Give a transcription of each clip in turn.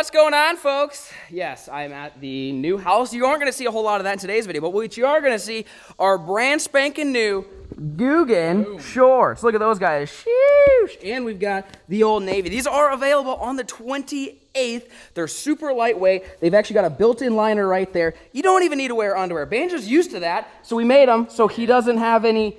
What's going on, folks? Yes, I'm at the new house. You aren't going to see a whole lot of that in today's video, but what you are going to see are brand spanking new Googan shorts. Look at those guys. Sheesh. And we've got the Old Navy. These are available on the 28th. They're super lightweight. They've actually got a built-in liner right there. You don't even need to wear underwear. Banjo's used to that, so we made them so he doesn't have any...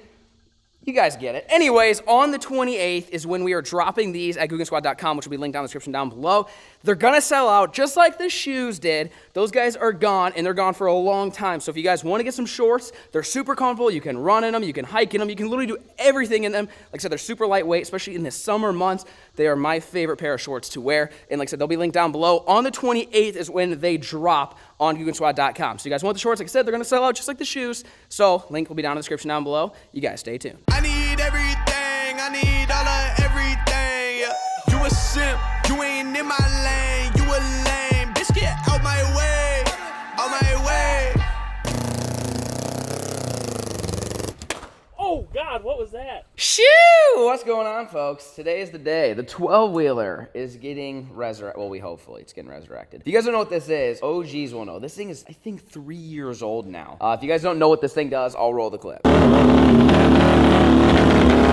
You guys get it. Anyways, on the 28th is when we are dropping these at GooganSquad.com, which will be linked down in the description down below. They're gonna sell out just like the shoes did. Those guys are gone, and they're gone for a long time. So if you guys want to get some shorts, they're super comfortable. You can run in them, you can hike in them, you can literally do everything in them. Like I said, they're super lightweight, especially in the summer months. They are my favorite pair of shorts to wear. And like I said, they'll be linked down below. On the 28th is when they drop on GooganSquad.com. So you guys want the shorts, like I said, they're gonna sell out just like the shoes. So link will be down in the description down below. You guys stay tuned. I need everything, I need all of everything. You a simp, you ain't in my lane, you a lame. Bitch, get out my way, out my way. Oh God, what was that? Shoo! What's going on, folks? Today is the day. The 12-wheeler is getting resurrected. Well, hopefully it's getting resurrected. If you guys don't know what this is, OGs will know. This thing is, I think, 3 years old now. If you guys don't know what this thing does, I'll roll the clip.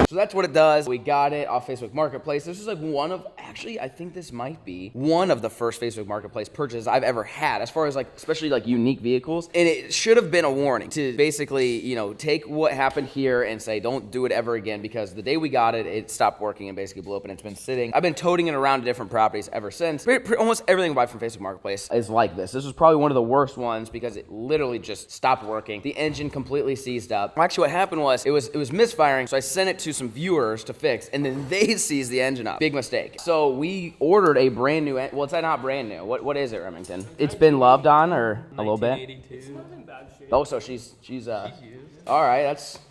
So that's what it does. We got it off Facebook Marketplace. This is like one of, actually, I think this might be one of the first Facebook Marketplace purchases I've ever had, as far as like, especially like unique vehicles. And it should have been a warning to basically, you know, take what happened here and say, don't do it ever again, because the day we got it, it stopped working and basically blew up, and it's been sitting. I've been toting it around to different properties ever since. Almost everything I buy from Facebook Marketplace is like this. This was probably one of the worst ones because it literally just stopped working. The engine completely seized up. Actually, what happened was it was misfiring, so I sent it to some viewers to fix, and then they seized the engine up. Big mistake. So we ordered a brand new, well, it's not brand new. What is it, Remington? It's been loved on, or a little bit? 1982. It's not in bad shape. Oh, so she's all right,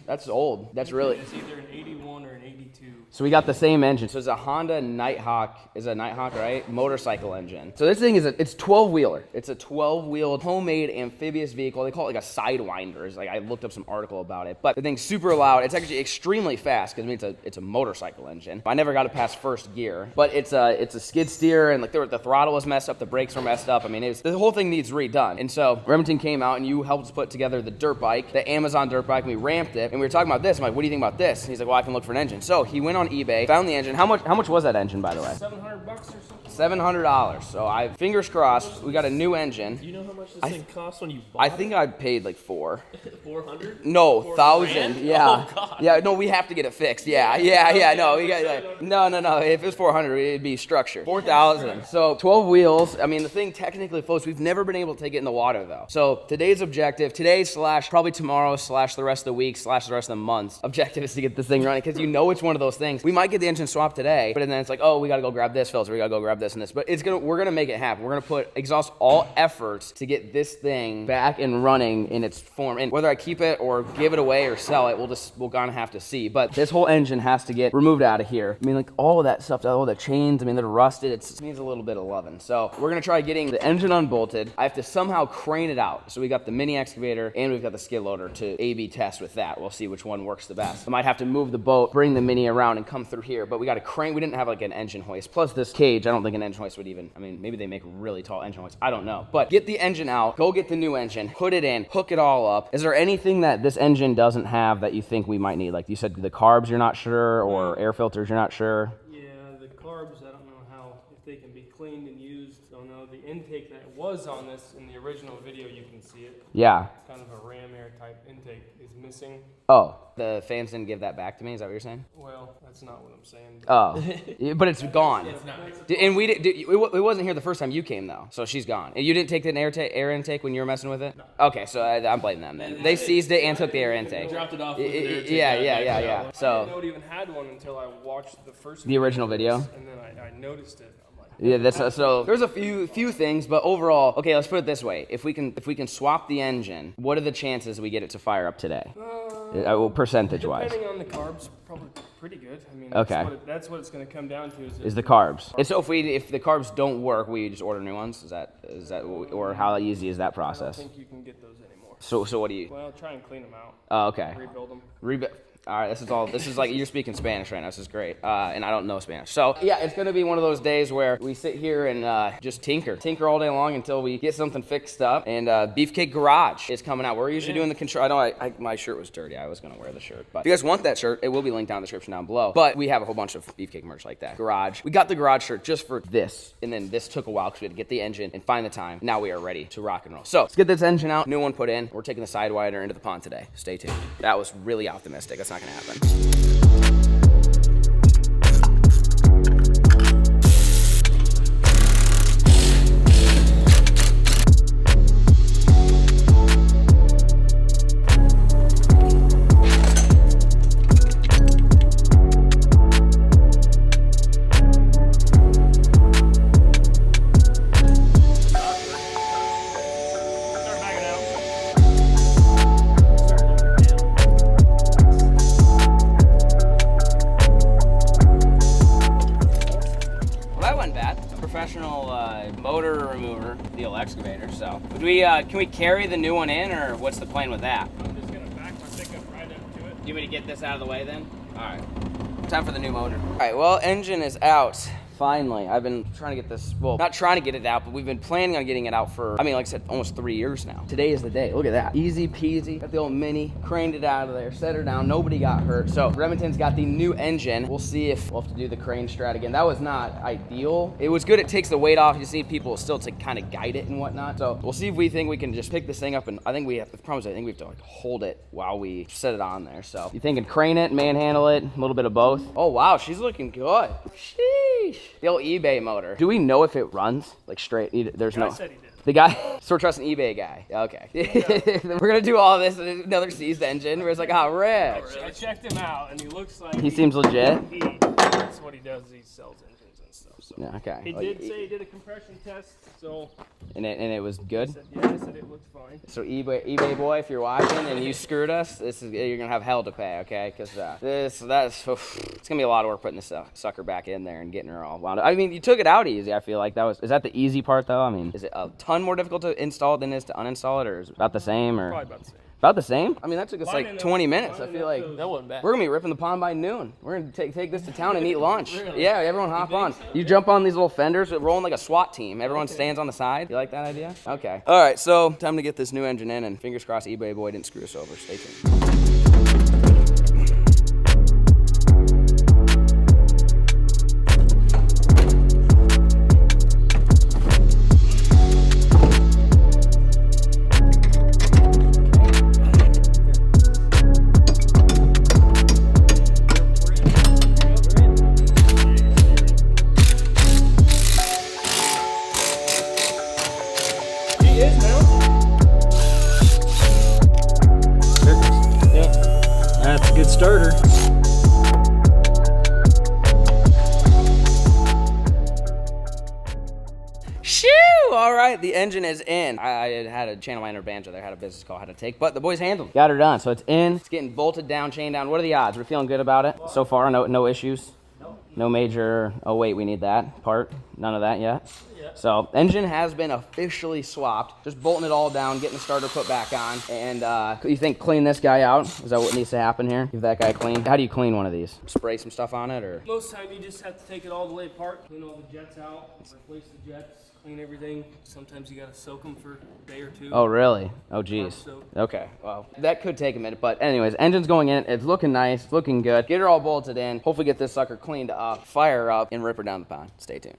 that's old. That's really... It's either an 81 or an 82. So we got the same engine. So it's a Honda Nighthawk, is a Nighthawk, right? Motorcycle engine. So this thing is, it's 12-wheeler. It's a 12-wheeled homemade amphibious vehicle. They call it like a Sidewinder. It's like, I looked up some article about it. But the thing's super loud. It's actually extremely fast because I mean, it's a motorcycle engine. I never got it past first gear. But it's a skid steer, and like the throttle was messed up, the brakes were messed up. I mean, the whole thing needs redone. And so Remington came out and you helped us put together the dirt bike, the Amazon dirt bike, and we ramped it. And we were talking about this. I'm like, what do you think about this? And he's like, well, I can look for an engine. So he went on eBay, found the engine. How much was that engine, by the way? $700 or something. $700. So fingers crossed, we got a new engine. Do you know how much this thing cost when you bought I think I paid like $400. 400? No, 1,000. $4,000? Yeah. Oh, God. Yeah. No, we have to get it fixed. Yeah. No, we got no. If it was 400, it'd be structured. 4,000. So 12 wheels. I mean, the thing technically floats. We've never been able to take it in the water though. So today's objective, / probably tomorrow / the rest of the week / the rest of the month's objective is to get this thing running, because you know it's one of those things. We might get the engine swapped today, but then it's like, oh, we got to go grab this filter, we got to go grab this and this. But we're gonna make it happen. We're gonna exhaust all efforts to get this thing back and running in its form. And whether I keep it or give it away or sell it, we'll gonna have to see. But this whole engine has to get removed out of here. I mean, like all of that stuff, all the chains, I mean, they're rusted. It needs a little bit of loving. So we're gonna try getting the engine unbolted. I have to somehow crane it out. So we got the mini excavator and we've got the skid loader to A/B test with that. We'll see which one works the best. I might have to move the boat, bring the mini around and come through here, but we got a crane. We didn't have like an engine hoist. Plus this cage, I don't think an engine hoist would even, I mean, maybe they make really tall engine hoists. I don't know. But get the engine out, go get the new engine, put it in, hook it all up. Is there anything that this engine doesn't have that you think we might need? Like you said, the carbs you're not sure, or air filters you're not sure? Yeah, the carbs, I don't know if they can be cleaned and used. I don't know. The intake that was on this in the original video, you can see it. Yeah. Kind of a ram air type intake is missing. Oh, the fans didn't give that back to me? Is that what you're saying? Well, that's not what I'm saying. Oh, but it's gone. It's not. And it wasn't here the first time you came though, so she's gone. And you didn't take the air intake when you were messing with it? No. Okay, so I'm blaming them then. They seized it and took the air intake. Dropped it off with the air intake. Yeah. So I didn't know it even had one until I watched the first the original video, and then I noticed it. I'm like, yeah, so there's a few things, but overall, okay, let's put it this way: if we can swap the engine, what are the chances we get it to fire up today? Percentage-wise. Depending on the carbs, probably pretty good. I mean, okay. That's what it's going to come down to. Is the carbs. And so if the carbs don't work, we just order new ones? Is that or how easy is that process? I don't think you can get those anymore. So what do you? Well, try and clean them out. Oh, okay. Rebuild them. All right, this is like you're speaking Spanish right now. This is great. And I don't know Spanish. So yeah, it's gonna be one of those days where we sit here and just tinker all day long until we get something fixed up. And Beefcake Garage is coming out. We're usually doing the control. I know my shirt was dirty. I was gonna wear the shirt, but if you guys want that shirt, it will be linked down in the description down below. But we have a whole bunch of Beefcake merch like that. Garage. We got the Garage shirt just for this, and then this took a while because we had to get the engine and find the time. Now we are ready to rock and roll. So let's get this engine out. New one put in. We're taking the Sidewinder into the pond today. Stay tuned. That was really optimistic. That's not gonna happen. Motor remover, deal excavator. So, would we? Can we carry the new one in, or what's the plan with that? I'm just gonna back my pickup right up to it. Do you want me to get this out of the way then? All right. Time for the new motor. All right. Well, engine is out. Finally, I've been trying to get this, well, not trying to get it out, but we've been planning on getting it out for, I mean, like I said, almost 3 years now. Today is the day. Look at that. Easy peasy. Got the old Mini, craned it out of there, set her down. Nobody got hurt. So Remington's got the new engine. We'll see if we'll have to do the crane strat again. That was not ideal. It was good. It takes the weight off. You see people still to kind of guide it and whatnot. So we'll see if we think we can just pick this thing up, and I think we have, the problem is I think we have to like hold it while we set it on there. So you thinking crane it, manhandle it, a little bit of both? Oh wow, she's looking good. Sheesh. The old eBay motor. Do we know if it runs like straight? There's no. Said he did. The guy, so we're trusting eBay guy. Okay. Yeah. We're gonna do all this and another seized engine. Where it's like, oh, Rich. I checked him out and he looks like he seems legit. That's what he does. He sells engines and stuff. So. Yeah, okay. He did say he did a compression test. So. And it was good. I said it looked fine. So eBay boy, if you're watching and you screwed us, you're gonna have hell to pay, okay? Because it's gonna be a lot of work putting this sucker back in there and getting her all wound up. I mean, you took it out easy. I feel like is that the easy part though? I mean, is it a ton more difficult to install than it is to uninstall it, or is it about the same? Or probably about the same. About the same? I mean, that took us like 20 minutes. I feel like that wasn't bad. We're gonna be ripping the pond by noon. We're gonna take this to town and eat lunch. Really? Yeah, everyone hop on. So? You jump on these little fenders, rolling like a SWAT team. Everyone stands on the side. You like that idea? Okay. All right, so time to get this new engine in, and fingers crossed eBay boy didn't screw us over. Stay tuned. That's a good starter. Shoo! All right, the engine is in. I had a channel miner banjo there, had a business call, had to take, but the boys handled it. Got her done, so it's in. It's getting bolted down, chained down. What are the odds? We're feeling good about it so far. No issues. No major. Oh wait, we need that part. None of that yet. So engine has been officially swapped. Just bolting it all down, getting the starter put back on. And you think clean this guy out? Is that what needs to happen here? Give that guy clean. How do you clean one of these? Spray some stuff on it, or? Most time you just have to take it all the way apart, clean all the jets out, replace the jets, clean everything. Sometimes you gotta soak them for a day or two. Oh really? Oh geez. Okay, well that could take a minute, but anyways, engine's going in. It's looking nice, it's looking good. Get her all bolted in. Hopefully get this sucker cleaned up, fire her up, and rip her down the pond. Stay tuned.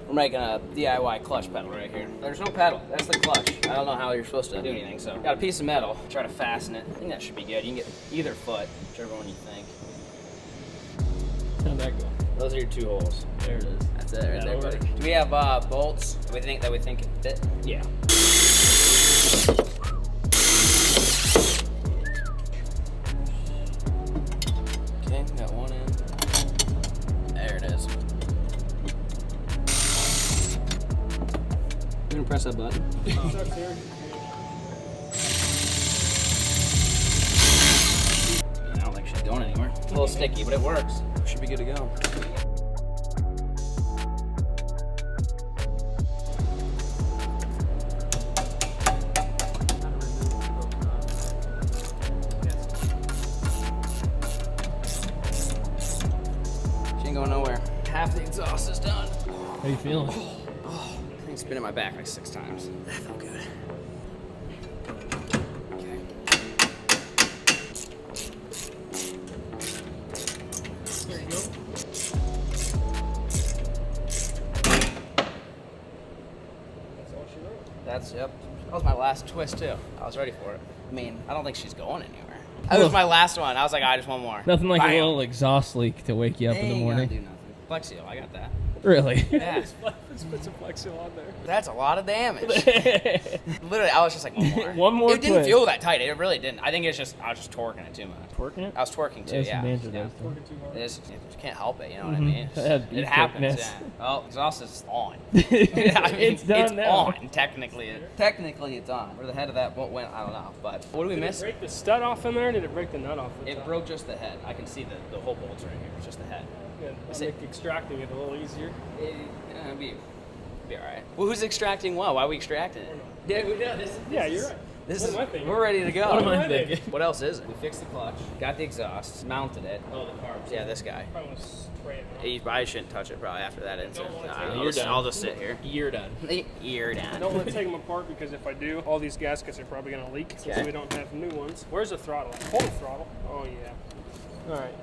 We're making a DIY clutch pedal right here. There's no pedal, that's the clutch. I don't know how you're supposed to do anything, so. Got a piece of metal, try to fasten it. I think that should be good. You can get either foot, whichever one you think. How'd that go? Those are your two holes. There it is. That's it right there, buddy. Do we have bolts that we think can fit? Yeah. Okay, got one in. There it is. You gonna press that button? I don't think she's going anywhere. It's a little sticky, but it works. Should be good to go. Ain't going nowhere. Half the exhaust is done. How you feeling? I think spinning my back like 6 times. That felt good. Okay. There you go. That's all she wrote. Yep. That was my last twist too. I was ready for it. I mean, I don't think she's going anywhere. That was my last one. I was like, I just want more. Nothing like Bam. a little exhaust leak to wake you up in the Ain't morning. gonna do nothing. Flex seal, I got that. Really? Yeah. Let's put some Flex Seal on there. That's a lot of damage. Literally, I was just like, one more. One more It didn't twist. feel that tight. It really didn't. I think it's just, I was just torquing it too much. Twerking it? I was twerking too, There's yeah. some danger Yeah. there. Working too hard. It is, you can't help it, you know what I Mhm. mean? That It beefcake happens, mess. yeah. Well, exhaust is on. It's done it's now. on, technically. Technically, it's on. Where the head of that bolt went, I don't know. But what did we Did miss? it break the stud off in there, or did it break the nut off? It broke just the head. I can see the whole bolts right here. It's just the head. Good. Is That'll it- make extracting it a little easier. It'll be all right. Well, who's extracting what? Why are we extracting it? Yeah, we know. Yeah, you're right. This What is, am I thinking? we're ready to go. What am I What thinking? What else is it? We fixed the clutch, got the exhaust, mounted it. Oh, the carbs. Yeah, this guy. Probably want to spray it. He probably shouldn't touch it probably after that incident. Don't wanna Nah, take it. I'll You're just- done. I'll just sit here. You're done. You're I done. don't want to take them apart because if I do, all these gaskets are probably going to leak Okay. since we don't have new ones. Where's the throttle? Hold the throttle. Oh, yeah. All right.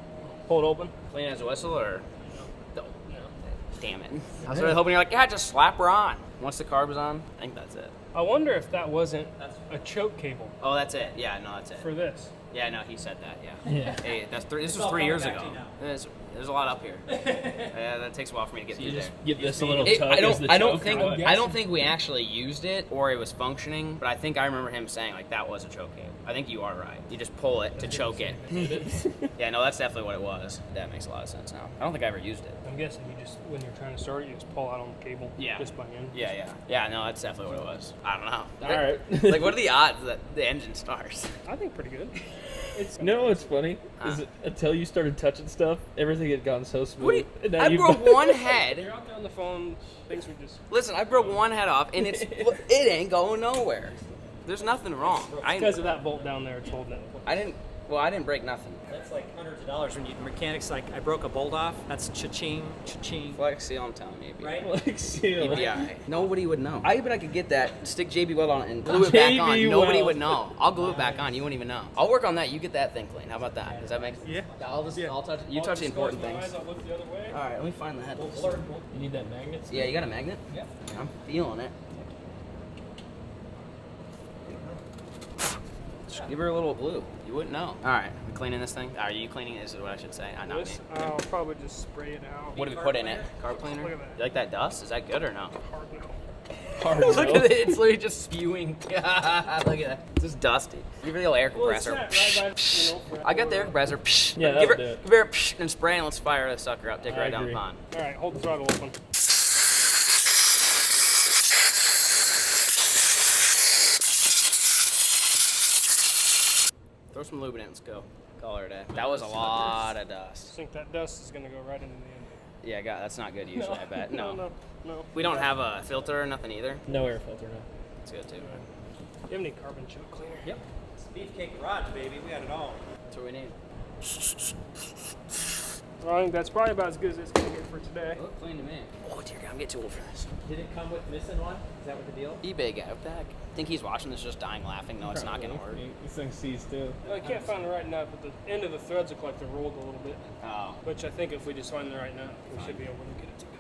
Hold open. Clean as a whistle or? No. Damn it. I was really hoping you're like, yeah, just slap her on. Once the carb is on, I think that's it. I wonder if that wasn't a choke cable Oh, that's it. Yeah, no, that's it. for this. Yeah, no, he said that. Yeah. Yeah. Hey, this was 3 years ago. There's a lot up here. Yeah, that takes a while for me to get You through just there. give this a little It- tug I as don't. the I don't choke or think. what? I don't think we actually used it or it was functioning. But I think I remember him saying like that was a choke cable. I think you are right. You just pull it to choke it. Yeah, no, that's definitely what it was. That makes a lot of sense now. I don't think I ever used it. I'm guessing you just, when you're trying to start it, you just pull out on the cable Yeah. just by hand. Yeah. No, that's definitely what it was. I don't know. All right. Like, what are the odds that the engine starts? I think pretty good. It's You know what's funny? Is it, until you started touching stuff, everything had gone so smooth. What do you- And now I you've- broke one head. You're out there on the phone, things were just... Listen, I broke one head off, and it ain't going nowhere. There's nothing wrong. Because of that bolt down there, it's holding it. I didn't break nothing. That's like hundreds of dollars when you mechanics like I broke a bolt off. That's cha-ching, cha-ching. Flex seal, I'm telling you. it'd be- Right? Like, seal. it'd be all right. Nobody would know. I bet I could get that, stick JB weld on it, and glue it back on. JB Nobody weld. would know. I'll glue it back on. You wouldn't even know. I'll work on that. You get that thing clean. How about that? Does that make sense? Yeah. I'll touch. You touch the important things. I'll look the other way. All right, let me find the head. You need that magnet? Yeah, you got a magnet? Yeah. I'm feeling it. Just give her a little glue. You wouldn't know. All right, we cleaning this thing? Are you cleaning it? Is what I should say. Not me. This, I'll probably just spray it out. What do we put in it? Carb cleaner? Look at that. You like that dust? Is that good or no? Hard no. Hard Look no. at it. It's literally just spewing. Look at that. It's just dusty. Give her the old air Well, it's compressor. that right by, I got the air compressor. Yeah, give her, that'll do it. give her a and spray and let's fire the sucker up. Take her I right down the agree. pond. All right, hold the throttle open. Throw some lube in it. Let's go. Call her a day. That was a lot of I dust. think that dust is going to go right into the end. Yeah, God, that's not good usually, I bet. No. No. We don't have a filter or nothing either. No air filter, no. That's good too. Do you have any carbon choke cleaner? Yep. It's Beefcake Garage, baby. We got it all. That's what we need. Well, I think that's probably about as good as it's going to get for today. Look clean to me. Oh dear God, I'm getting too old for this. Did it come with missing one? Is that what the deal? eBay guy, what the heck? I think he's watching this just dying laughing. No, it's not gonna work. This thing sees too. I can't find the right nut, but the end of the threads look like they're rolled a little bit. Oh. Which I think if we just find the right nut, we should be able to get it to go.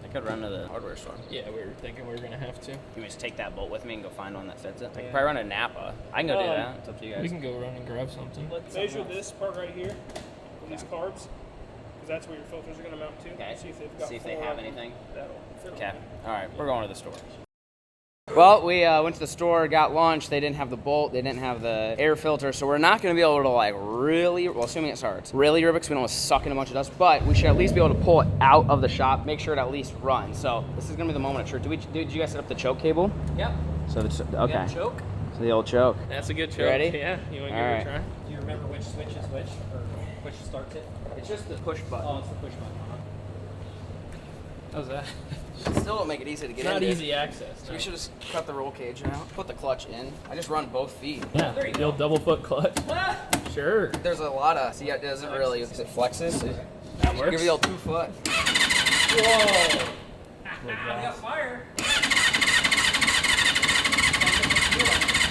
I could run to the hardware store. Yeah, we were thinking we were gonna have to. You want me to just take that bolt with me and go find one that fits it? I could probably run to Napa. I can go do that. It's up to you guys. We can go run and grab something. Measure this part right here, these carbs, because that's where your filters are going to mount to. Okay. See if they've got See if they four have of them. anything. That'll fit Okay. on All right. We're going to the store. Well, we went to the store, got lunch. They didn't have the bolt. They didn't have the air filter. So we're not going to be able to like really, well, assuming it starts, really rip it because we don't want to suck in a bunch of dust. But we should at least be able to pull it out of the shop, make sure it at least runs. So this is going to be the moment of truth. Did you guys set up the choke cable? Yep. So okay. Got choke. So the old choke. That's a good You ready? Yeah. You want to All give it a right. try? Do you remember which switch is which, or which starts it? It's just the push Oh, button. it's the push button. How's that? Still don't make it easy to get Not into. easy access. So you should just cut the roll cage out. Put the clutch in. I just run both feet. Yeah, the old double foot clutch. Sure. There's a lot of, see, it doesn't really, because it flexes. That works. Give you the old 2 foot. Whoa. We got fire.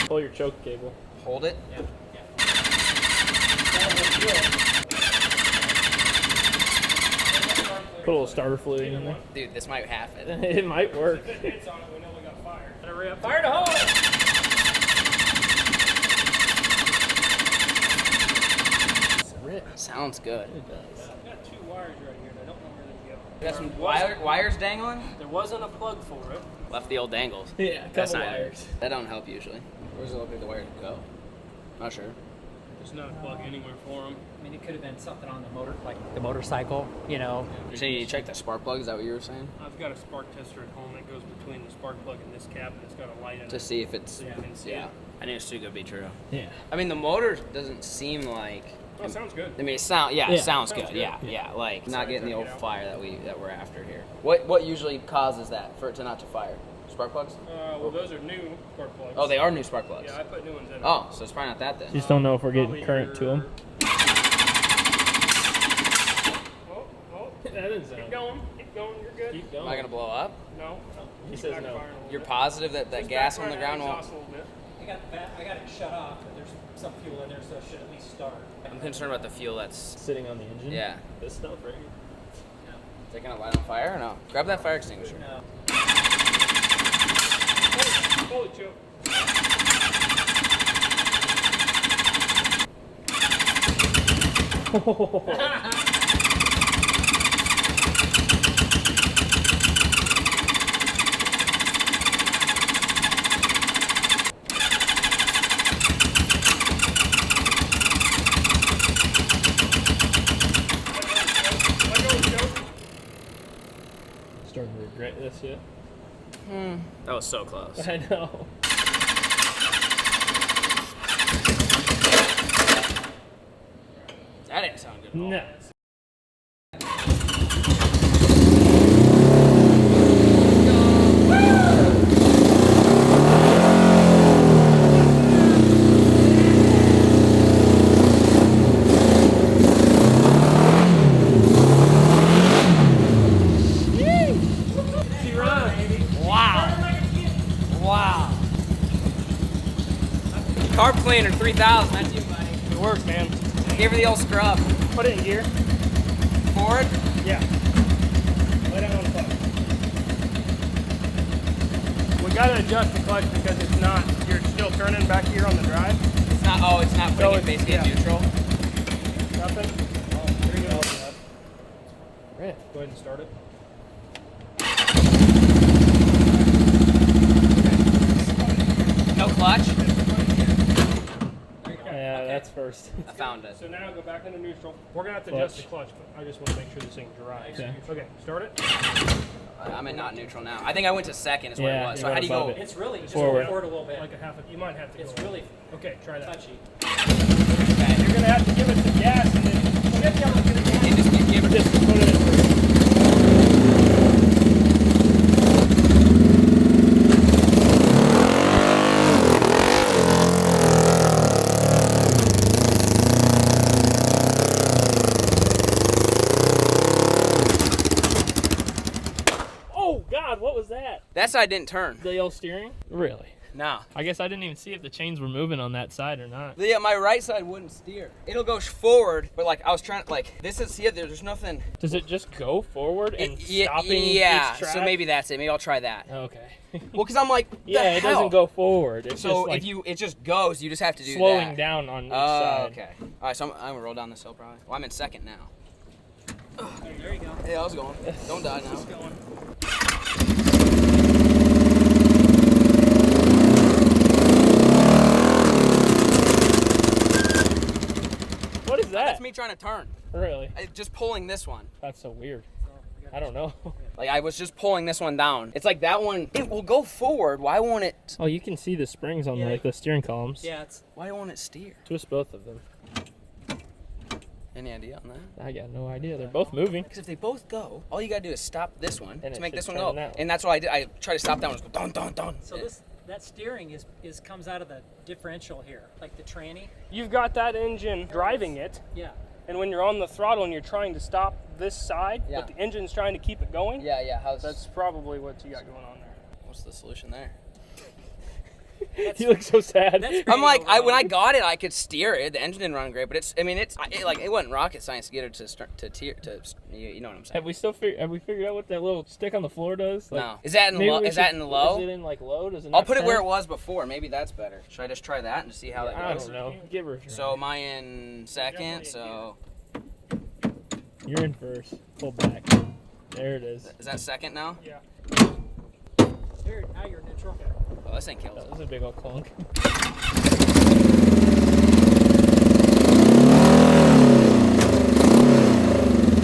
Pull your choke cable. Hold it. Yeah. Put a little starter fluid in there. Dude, this might happen. It might work. Hits on it, we know we got fire. Hurry up. Fire in the hole. Sounds good. It does. I've got 2 wires right here, and I don't know where they go. You got some wires dangling? There wasn't a plug for it. Left the old dangles. Yeah, a That's couple not wires. That don't help usually. Where's the look the wire go? Not sure. There's not a plug anywhere for them. I mean, it could have been something on the motor, like the motorcycle, you know. So you check the spark plug, is that what you were saying? I've got a spark tester at home that goes between the spark plug and this cap, and it's got a light in To it. see if it's, So you can see yeah. it. I knew it's too good to be true. Yeah. I mean, the motor doesn't seem like, Oh, it sounds good. I mean, it Yeah. sounds Sounds good. good. Yeah, like not Sorry, getting the trying old to get out. fire that we're after here. What usually causes that for it to not to fire? Spark plugs? Well, those are new spark plugs. Oh, they are new spark plugs. Yeah, I put new ones in. Oh, so it's probably not that then. Just don't know if we're Probably getting current to them. Oh, That didn't sound. keep going, you're good. Keep Am I going. gonna blow up? No, He keep says backfiring no. a little You're bit. positive that Just gas on backfire the that ground won't? exhaust a little bit. I got it shut off, but there's some fuel in there, so it should at least start. I'm concerned about the fuel that's Sitting on the engine. Yeah. This stuff right here. taking a light on fire or no? Grab that fire extinguisher. No. Holy choke. Starting to regret this yet. That was so close. I know. That didn't sound good at all. No. Wow. Carb cleaner 3000. That's you, buddy. It works, man. Give her the old scrub. Put it in gear. Forward. Yeah. Lay down on the clutch. We gotta adjust the clutch because it's not, you're still turning back here on the drive. It's not. Oh, it's not putting So it basically in yeah. neutral. Nothing. Oh, there you go. Right. Go ahead and start it. No clutch. Yeah, that's first. I found it. So now go back into neutral. We're gonna have to adjust the clutch, but I just want to make sure this thing dries. Okay. Okay, start it. I'm in not neutral now. I think I went to second. Is what Yeah, it was. you So how went do you go? above it. It's really just Forward. forward a little bit. Like a half. You might have to. It's go really Okay, try that. touchy. Okay. You're gonna have to give it some gas and then. You have to be able to get it down. You just give it. Just put it in first. Oh God, what was that? That side didn't turn. The old steering? Really? No. I guess I didn't even see if the chains were moving on that side or not. My right side wouldn't steer. It'll go forward, but like I was trying to like this is see there's nothing. Does it just go forward and Yeah, stopping yeah. each track? So maybe that's it. Maybe I'll try that. Okay. Well, because I'm like, Yeah, the it hell? doesn't go forward. It's So just like if it just goes, you just have to do slowing that. down on each Oh, side. okay. All right, so I'm gonna roll down this hill probably. Well, I'm in second now. There you go. Hey, I was going. Don't die now. What is that? That's me trying to turn. Really? Just pulling this one. That's so weird. I don't know. Like I was just pulling this one down. It's like that one. It will go forward. Why won't it? Oh, you can see the springs on Yeah. like the steering columns. Yeah, it's Why won't it steer? Twist both of them. Any idea on that? I got no idea. They're both moving. Because if they both go, all you gotta do is stop this one And to it make should this one turn go. out. And that's what I did. I tried to stop that one. Just go dun dun dun. so this that steering is comes out of the differential here, like the tranny. You've got that engine driving it, Yeah. and when you're on the throttle and you're trying to stop this side, Yeah. but the engine's trying to keep it going, Yeah. that's probably what you got going on there. What's the solution there? You look so sad. I'm like, when I got it, I could steer it. The engine didn't run great, but it wasn't rocket science to get it to you know what I'm saying? Have we figured out what that little stick on the floor does? Like, No. Is that in maybe low? we Is that should- in low? Is it in like low? Does it I'll not put it where it turn? was before. Maybe that's better. Should I just try that and just see how that I goes? don't know. Give her a try. So am I in second? So You're in first. Pull back. There it is. is that second now? Yeah. Here, now you're neutral. Oh, this ain't kills That it. was a big old clunk.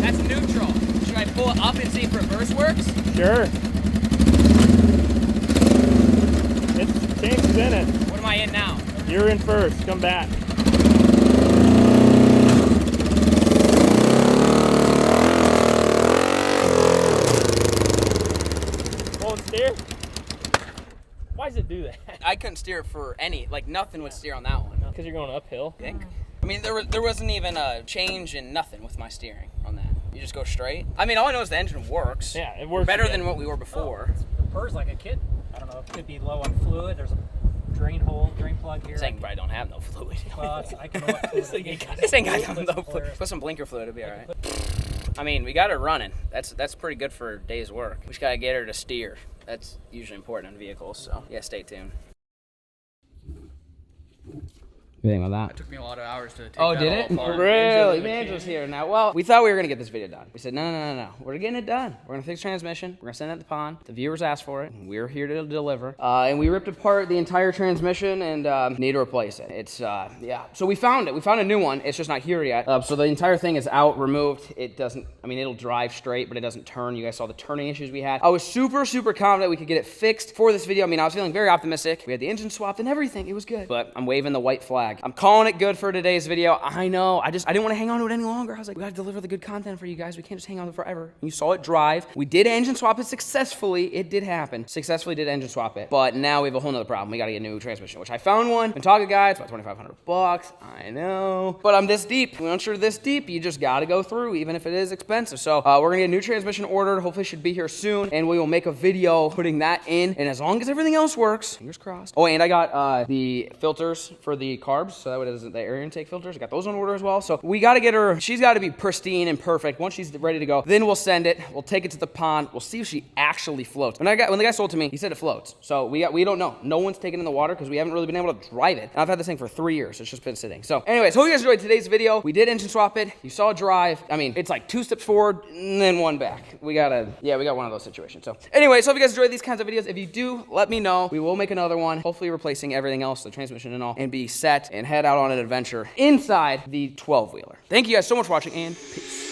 That's neutral. Should I pull it up and see if reverse works? Sure. It's changes in it. What am I in now? You're in first. Come back. Pull and steer. Why does it do that? I couldn't steer for any, like nothing would steer on that one. Because you're going uphill. I think. I mean, there wasn't even a change in nothing with my steering on that. You just go straight. I mean, all I know is the engine works. Yeah, it works. Better yeah. than what we were before. It purrs like a kid. I don't know. It could be low on fluid. There's a drain plug here. This thing probably don't have no fluid. Well, I can know what fluid it is. This ain't got no Put fluid. Put some blinker fluid, it'll be all right. I mean, we got her running. That's pretty good for a day's work. We just gotta get her to steer. That's usually important in vehicles, so yeah, stay tuned. What do you think about that? It took me a lot of hours to take Oh, that did all it? apart. Really? Angela's here now. Well, we thought we were going to get this video done. We said, no. We're getting it done. We're going to fix transmission. We're going to send it to the pond. The viewers asked for it. We're here to deliver. And we ripped apart the entire transmission and need to replace it. It's, yeah. So we found it. We found a new one. It's just not here yet. So the entire thing is out, removed. It doesn't, I mean, it'll drive straight, but it doesn't turn. You guys saw the turning issues we had. I was super confident we could get it fixed for this video. I mean, I was feeling very optimistic. We had the engine swapped and everything. It was good. But I'm waving the white flag. I'm calling it good for today's video. I know. I didn't want to hang on to it any longer. I was like, we got to deliver the good content for you guys. We can't just hang on to it forever. And you saw it drive. We did engine swap it successfully. It did happen. Successfully did engine swap it. But now we have a whole nother problem. We got to get a new transmission, which I found one. Been talking to guys. It's about $2,500. I know. But I'm this deep. Once you're this deep, you just got to go through, even if it is expensive. So we're going to get a new transmission ordered. Hopefully it should be here soon. And we will make a video putting that in. And as long as everything else works, fingers crossed. Oh, and I got the filters for the carbs. So that way it doesn't, the air intake filters. I got those on order as well. So we got to get her, she's got to be pristine and perfect. Once she's ready to go, then we'll send it. We'll take it to the pond. We'll see if she actually floats. When the guy sold it to me, he said it floats. So we don't know. No one's taken it in the water because we haven't really been able to drive it. And I've had this thing for 3 years. It's just been sitting. So anyways, hope you guys enjoyed today's video. We did engine swap it. You saw it drive. I mean, it's like 2 steps forward and then 1 back. We got one of those situations. So anyways, hope you guys enjoyed these kinds of videos. If you do, let me know. We will make another one, hopefully replacing everything else, the transmission and all, and be set and head out on an adventure inside the 12-wheeler. Thank you guys so much for watching, and peace.